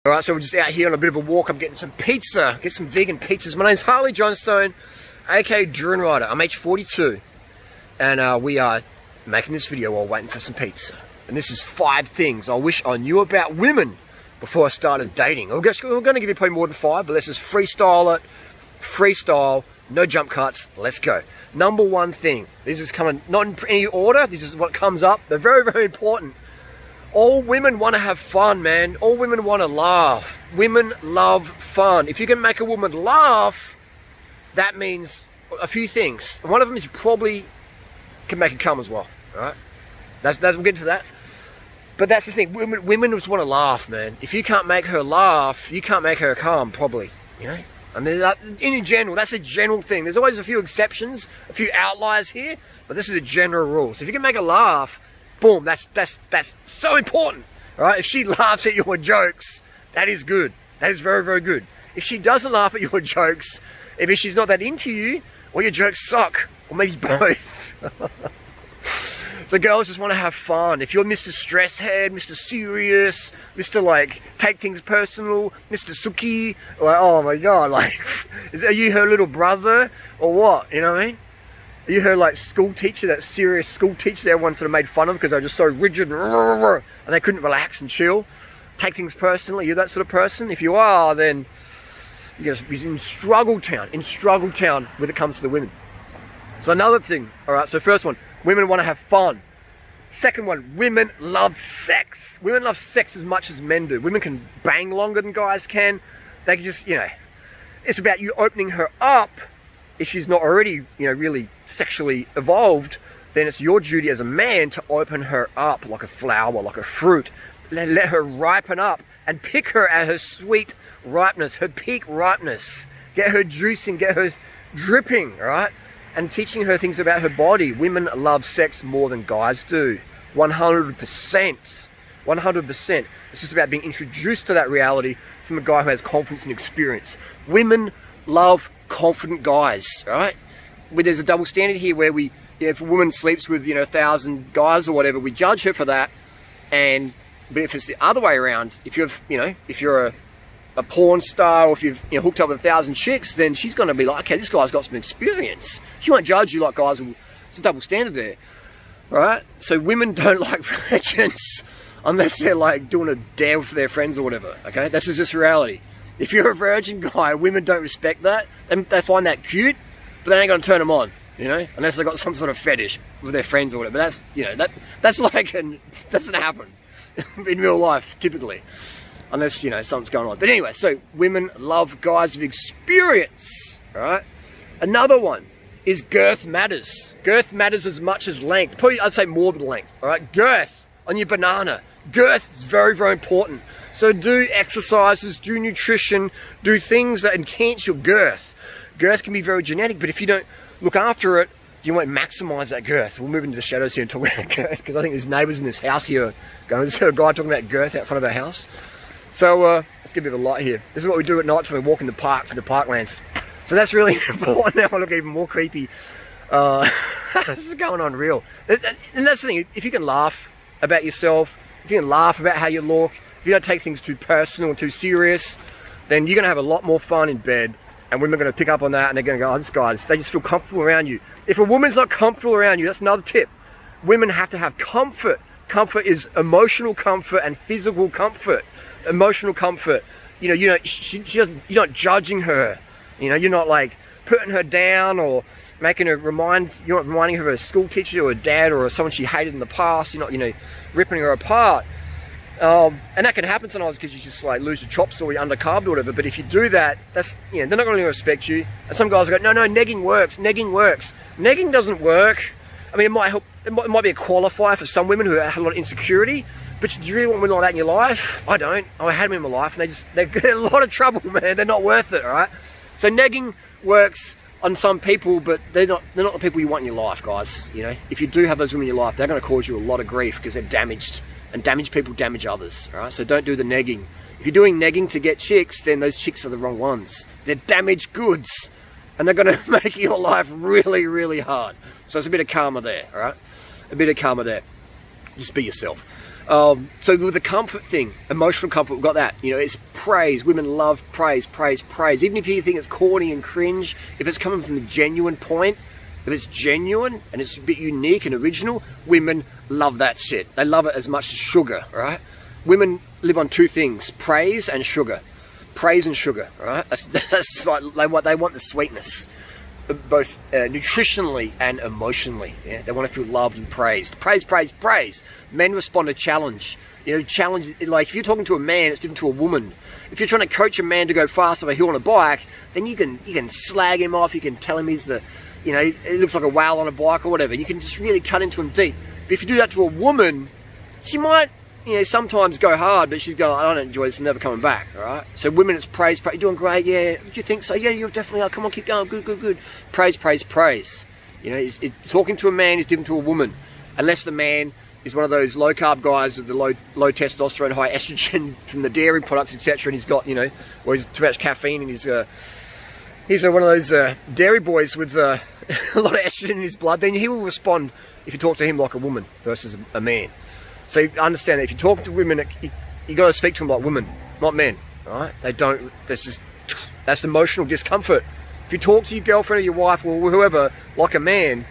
Alright, so we're just out here on a bit of a walk. I'm getting some pizza, get some vegan pizzas. My name's Harley Johnstone, aka Durianrider. I'm age 42, and we are making this video while waiting for some pizza. And this is 5 things I wish I knew about women before I started dating. We're going to give you probably more than 5, but let's just freestyle it. Freestyle, no jump cuts, let's go. Number 1 thing, this is coming not in any order, this is what comes up. They're very, very important. All women want to have fun, man. All women want to laugh. Women love fun. If you can make a woman laugh, that means a few things. One of them is you probably can make her come as well. All right? We'll get into that. But that's the thing. Women just want to laugh, man. If you can't make her laugh, you can't make her come, probably. You know? I mean, in general, that's a general thing. There's always a few exceptions, a few outliers here, but this is a general rule. So if you can make her laugh, boom, that's so important, all right? If she laughs at your jokes, that is good. That is very, very good. If she doesn't laugh at your jokes, if she's not that into you, or your jokes suck, or maybe both. So girls just want to have fun. If you're Mr. Stress Head, Mr. Serious, Mr. like, take things personal, Mr. Suki, like, oh my God, like, are you her little brother, or what, you know what I mean? Are you her like school teacher, that serious school teacher that everyone sort of made fun of because they were just so rigid and they couldn't relax and chill? Take things personally. You're that sort of person? If you are, then you're in struggle town when it comes to the women. So another thing, all right, so first one, women want to have fun. Second one, women love sex. Women love sex as much as men do. Women can bang longer than guys can. They can just, you know, it's about you opening her up. If she's not already, you know, really sexually evolved, then it's your duty as a man to open her up like a flower, like a fruit. Let her ripen up and pick her at her sweet ripeness, her peak ripeness. Get her juicing, get her dripping, all right? And teaching her things about her body. Women love sex more than guys do. 100%. 100%. It's just about being introduced to that reality from a guy who has confidence and experience. Women love confident guys, right? There's a double standard here where we, you know, if a woman sleeps with, you know, 1,000 guys or whatever, we judge her for that. But if it's the other way around, if you've, you know, if you're a porn star, or if you've, you know, hooked up with 1,000 chicks, then she's going to be like, okay, this guy's got some experience. She won't judge you like guys will. It's a double standard there, right? So women don't like virgins unless they're like doing a dare for their friends or whatever. Okay, this is just reality. If you're a virgin guy, women don't respect that. They find that cute, but they ain't gonna turn them on, you know, unless they got some sort of fetish with their friends or whatever. But that's, you know, that's like, doesn't happen in real life typically, unless, you know, something's going on. But anyway, so women love guys with experience. All right. Another one is girth matters. Girth matters as much as length. Probably I'd say more than length. All right. Girth on your banana. Girth is very, very important. So do exercises, do nutrition, do things that enhance your girth. Girth can be very genetic, but if you don't look after it, you won't maximize that girth. We'll move into the shadows here and talk about girth, because I think there's neighbors in this house here going, there's a guy talking about girth out front of our house. So let's get a bit of a light here. This is what we do at night when we walk in the parks and the parklands. So that's really important. Now I look even more creepy. This is going on real. And that's the thing, if you can laugh about yourself, if you can laugh about how you look, if you don't take things too personal and too serious, then you're going to have a lot more fun in bed, and women are going to pick up on that, and they're going to go, oh, this guy, they just feel comfortable around you. If a woman's not comfortable around you, that's another tip. Women have to have comfort. Comfort is emotional comfort and physical comfort. Emotional comfort, you know, you're not judging her. You know, you're not like putting her down or making her you're not reminding her of a school teacher or a dad or someone she hated in the past. You're not, you know, ripping her apart. And that can happen sometimes because you just like lose your chops or you're undercarbed or whatever. But if you do that, that's, you know, they're not going to respect you. And some guys go, no, negging works. Negging works. Negging doesn't work. I mean, it might help. It might be a qualifier for some women who have a lot of insecurity. But do you really want women like that in your life? I don't. I had them in my life, and they're in a lot of trouble, man. They're not worth it, all right? So negging works on some people, but they're not the people you want in your life, guys. You know, if you do have those women in your life, they're going to cause you a lot of grief because they're damaged. And damaged people damage others, all right? So don't do the negging. If you're doing negging to get chicks, then those chicks are the wrong ones. They're damaged goods, and they're going to make your life really, really hard. So it's a bit of karma there, all right? A bit of karma there. Just be yourself. So with the comfort thing, emotional comfort, we've got that. You know, it's praise. Women love praise, praise, praise. Even if you think it's corny and cringe, if it's coming from a genuine point, if it's genuine and it's a bit unique and original, women love that shit. They love it as much as sugar, right? Women live on two things, praise and sugar. Praise and sugar, right? That's like what they want, the sweetness, both nutritionally and emotionally. Yeah? They want to feel loved and praised. Praise, praise, praise. Men respond to challenge. You know, challenge, like if you're talking to a man, it's different to a woman. If you're trying to coach a man to go fast up a hill on a bike, then you can slag him off, you can tell him he's the, you know, it looks like a whale on a bike or whatever. You can just really cut into him deep. But if you do that to a woman, she might, you know, sometimes go hard, but she's going, I don't enjoy this, I'm never coming back, all right? So women, it's praise, praise, you're doing great, yeah, do you think so? Yeah, you're definitely, come on, keep going, good, good, good. Praise, praise, praise. You know, talking to a man is different to a woman, unless the man is one of those low-carb guys with the low testosterone, high estrogen from the dairy products, etc., and he's got, you know, or he's too much caffeine, and he's one of those dairy boys with a lot of estrogen in his blood, then he will respond if you talk to him like a woman versus a man. So you understand that if you talk to women, you got to speak to them like women, not men. All right? They don't. That's emotional discomfort. If you talk to your girlfriend or your wife or whoever like a man,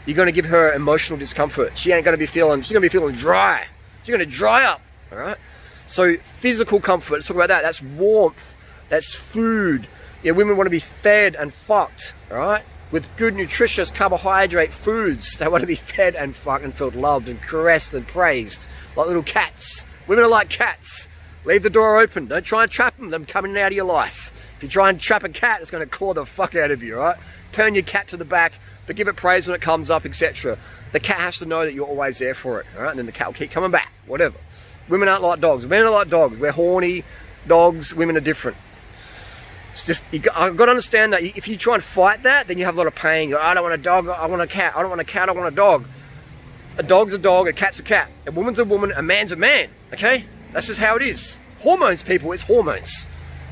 you're going to give her emotional discomfort. She ain't going to be feeling. She's going to be feeling dry. She's going to dry up. All right. So physical comfort. Let's talk about that. That's warmth. That's food. Yeah, women want to be fed and fucked. All right. With good, nutritious carbohydrate foods. They want to be fed and fucking felt loved and caressed and praised. Like little cats. Women are like cats. Leave the door open. Don't try and trap them coming out of your life. If you try and trap a cat, it's going to claw the fuck out of you, right? Turn your cat to the back, but give it praise when it comes up, etc. The cat has to know that you're always there for it, all right? And then the cat will keep coming back, whatever. Women aren't like dogs. Men are like dogs. We're horny dogs. Women are different. It's just, I've got to understand that if you try and fight that, then you have a lot of pain. I don't want a dog, I want a cat. I don't want a cat, I want a dog. A dog's a dog, a cat's a cat. A woman's a woman, a man's a man, okay? That's just how it is. Hormones, people, it's hormones.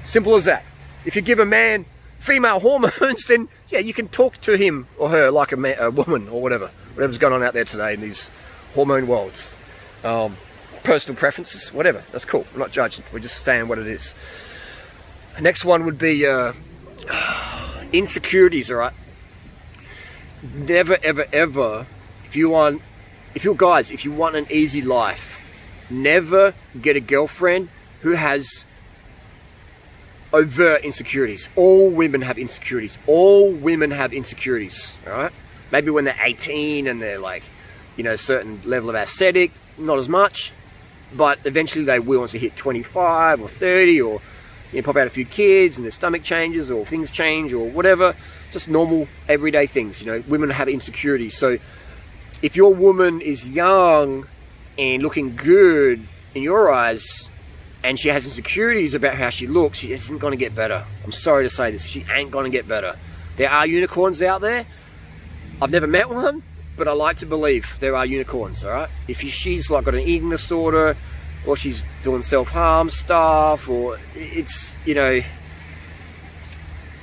Simple as that. If you give a man female hormones, then yeah, you can talk to him or her like a woman or whatever's going on out there today in these hormone worlds. Personal preferences, whatever, that's cool. We're not judging, we're just saying what it is. Next one would be insecurities, all right? Never, ever, ever, if you want an easy life, never get a girlfriend who has overt insecurities. All women have insecurities. All women have insecurities, all right? Maybe when they're 18 and they're like, you know, a certain level of aesthetic, not as much, but eventually they will once they hit 25 or 30 or, you know, pop out a few kids and their stomach changes or things change or whatever. Just normal, everyday things, you know. Women have insecurities. So if your woman is young and looking good in your eyes and she has insecurities about how she looks, she isn't going to get better. I'm sorry to say this. She ain't going to get better. There are unicorns out there. I've never met one, but I like to believe there are unicorns, all right? If she's like got an eating disorder, or she's doing self-harm stuff, or it's, you know,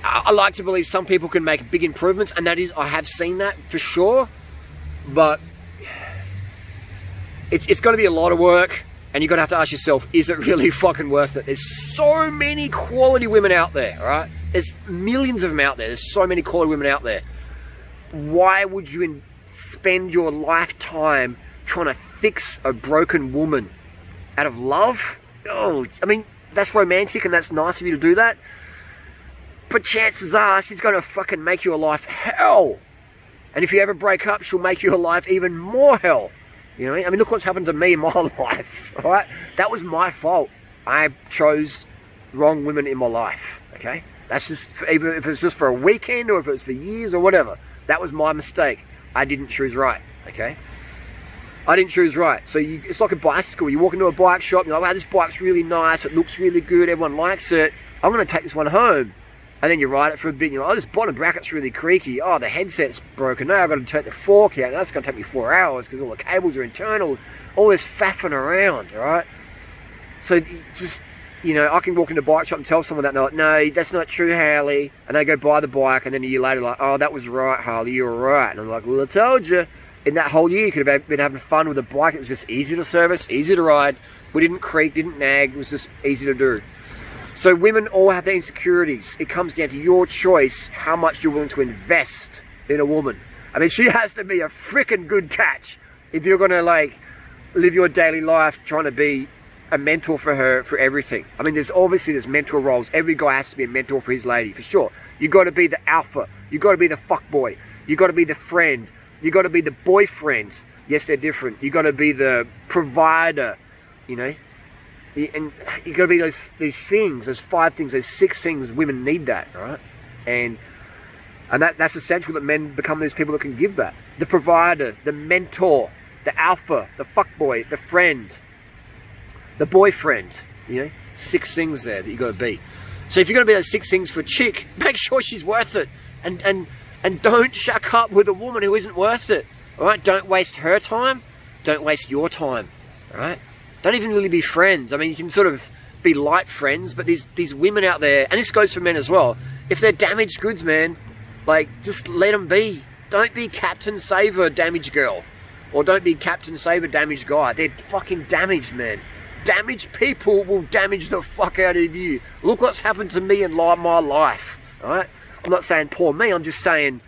I like to believe some people can make big improvements, and that is, I have seen that for sure, but it's going to be a lot of work, and you're going to have to ask yourself, is it really fucking worth it? There's so many quality women out there, all right? There's millions of them out there. There's so many quality women out there. Why would you spend your lifetime trying to fix a broken woman? Out of love? Oh, I mean, that's romantic and that's nice of you to do that. But chances are she's going to fucking make your life hell. And if you ever break up, she'll make your life even more hell. You know what I mean? I mean, look what's happened to me in my life, all right? That was my fault. I chose wrong women in my life, okay? That's just, even if it's just for a weekend or if it's for years or whatever. That was my mistake. I didn't choose right, okay? I didn't choose right. So it's like a bicycle. You walk into a bike shop, you're like, wow, this bike's really nice, it looks really good, everyone likes it. I'm going to take this one home. And then you ride it for a bit, and you're like, oh, this bottom bracket's really creaky. Oh, the headset's broken. No, I've got to take the fork out. That's going to take me 4 hours because all the cables are internal. All this faffing around, all right? So just, you know, I can walk into a bike shop and tell someone that, and they're like, no, that's not true, Harley. And they go buy the bike, and then a year later, like, oh, that was right, Harley, you were right. And I'm like, well, I told you. in that whole year, you could have been having fun with a bike. It was just easy to service, easy to ride. We didn't creak, didn't nag. It was just easy to do. So women all have their insecurities. It comes down to your choice how much you're willing to invest in a woman. I mean, she has to be a freaking good catch if you're going to like live your daily life trying to be a mentor for her for everything. I mean, there's mentor roles. Every guy has to be a mentor for his lady, for sure. You got to be the alpha. You got to be the fuckboy. You got to be the friend. You got to be the boyfriend. Yes, they're different. You got to be the provider. You know, and you got to be these things, those 5 things, those 6 things. Women need that, all right? And that's essential that men become those people that can give that. The provider, the mentor, the alpha, the fuckboy, the friend, the boyfriend. You know, 6 things there that you got to be. So if you're going to be those 6 things for a chick, make sure she's worth it, and don't shack up with a woman who isn't worth it. All right, don't waste her time. Don't waste your time. All right, don't even really be friends. I mean, you can sort of be light friends, but these women out there, and this goes for men as well. If they're damaged goods, man, like just let them be. Don't be Captain Saver damaged girl, or don't be Captain Saver damaged guy. They're fucking damaged, man. Damaged people will damage the fuck out of you. Look what's happened to me in my life, alright? I'm not saying poor me, I'm just saying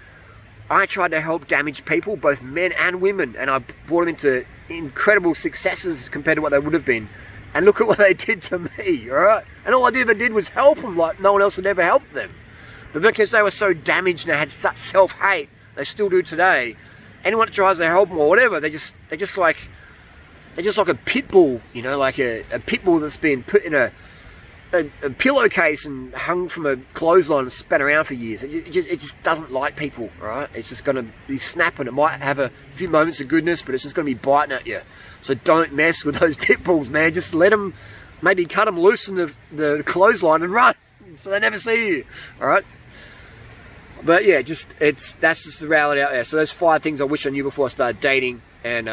I tried to help damaged people, both men and women, and I brought them into incredible successes compared to what they would have been. And look at what they did to me, alright? And all I ever did was help them like no one else had ever helped them. But because they were so damaged and they had such self-hate, they still do today, anyone that tries to help them or whatever, they're just like a pit bull, you know, like a pit bull that's been put in a pillowcase and hung from a clothesline and span around for years. It just doesn't like people, right? It's just going to be snapping. It might have a few moments of goodness, but it's just going to be biting at you. So don't mess with those pit bulls, man. Just let them, maybe cut them loose from the clothesline and run, so they never see you, all right? But yeah, that's just the reality out there. So those 5 things I wish I knew before I started dating, and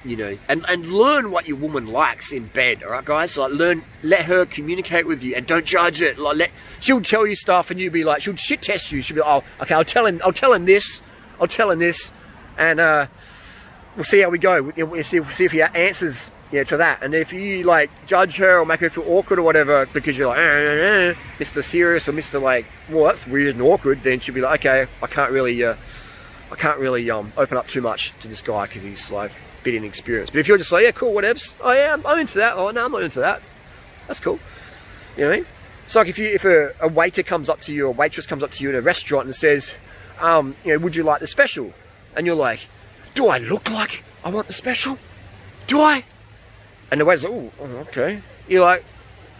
you know, and learn what your woman likes in bed, all right, guys? So like let her communicate with you, and don't judge it. Like she'll tell you stuff, and you'll be like, she'll shit test you. She'll be, oh, okay, I'll tell him this, and we'll see how we go. We'll see if he answers to that. And if you like judge her or make her feel awkward or whatever because you're like Mr. Serious or Mr. like, well, that's weird and awkward, then she'll be like, okay, I can't really open up too much to this guy because he's like a bit inexperienced. But if you're just like, yeah, cool, whatevs. Oh yeah, I'm into that. Oh no, I'm not into that. That's cool. You know what I mean? It's like if a waiter comes up to you, or a waitress comes up to you in a restaurant and says, would you like the special? And you're like, do I look like I want the special? Do I? And the waiter's like, oh, okay. You're like,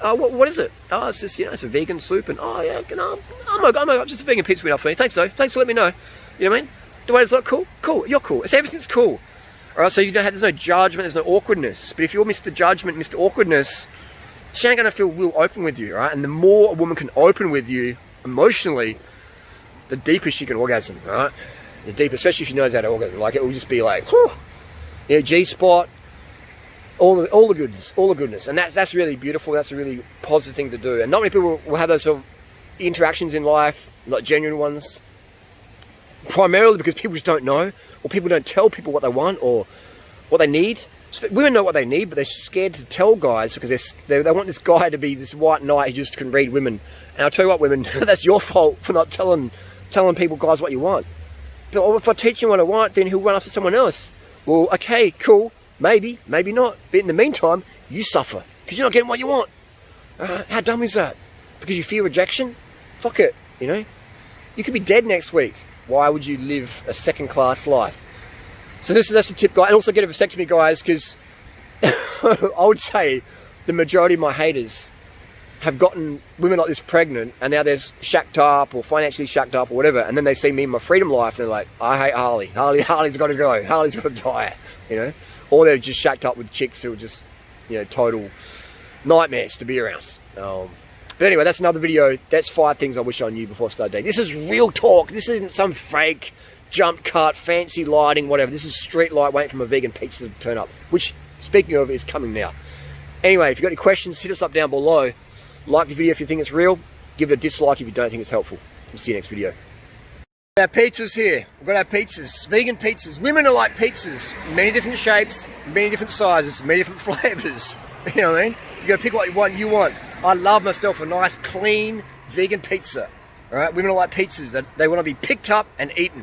oh, what is it? Oh, it's just, it's a vegan soup, and oh yeah, I'm just a vegan pizza enough for me. Thanks though. Thanks for letting me know. You know what I mean? The waiter's like, cool, you're cool. It's everything's cool. Alright, so there's no judgment, there's no awkwardness. But if you're Mr. Judgment, Mr. Awkwardness, she ain't gonna feel real open with you, right? And the more a woman can open with you emotionally, the deeper she can orgasm, right? The deeper, especially if she knows how to orgasm. Like, it will just be like, whew, G-spot, all the goodness. And that's really beautiful. That's a really positive thing to do. And not many people will have those sort of interactions in life, like genuine ones, primarily because people just don't know, or people don't tell people what they want or what they need. Women know what they need, but they're scared to tell guys because they want this guy to be this white knight who just can read women. And I'll tell you what, women, that's your fault for not telling people, guys, what you want. But if I teach him what I want, then he'll run after someone else. Well, okay, cool, maybe not. But in the meantime, you suffer because you're not getting what you want. How dumb is that? Because you fear rejection? Fuck it, you know? You could be dead next week. Why would you live a second-class life? So that's the tip, guys. And also get a vasectomy, guys, because I would say the majority of my haters have gotten women like this pregnant, and now they're shacked up or financially shacked up or whatever, and then they see me in my freedom life, and they're like, I hate Harley. Harley's got to go. Harley's got to die, you know? Or they're just shacked up with chicks who are just, total nightmares to be around. But anyway, that's another video. That's 5 things I wish I knew before I started dating. This is real talk. This isn't some fake jump cut, fancy lighting, whatever. This is street light waiting for my vegan pizza to turn up, which, speaking of, is coming now. Anyway, if you've got any questions, hit us up down below. Like the video if you think it's real. Give it a dislike if you don't think it's helpful. We'll see you next video. Our pizzas here. We've got our pizzas, vegan pizzas. Women are like pizzas, many different shapes, many different sizes, many different flavours. You know what I mean? You got to pick what you want. I love myself a nice, clean, vegan pizza. All right, women are like pizzas. They want to be picked up and eaten.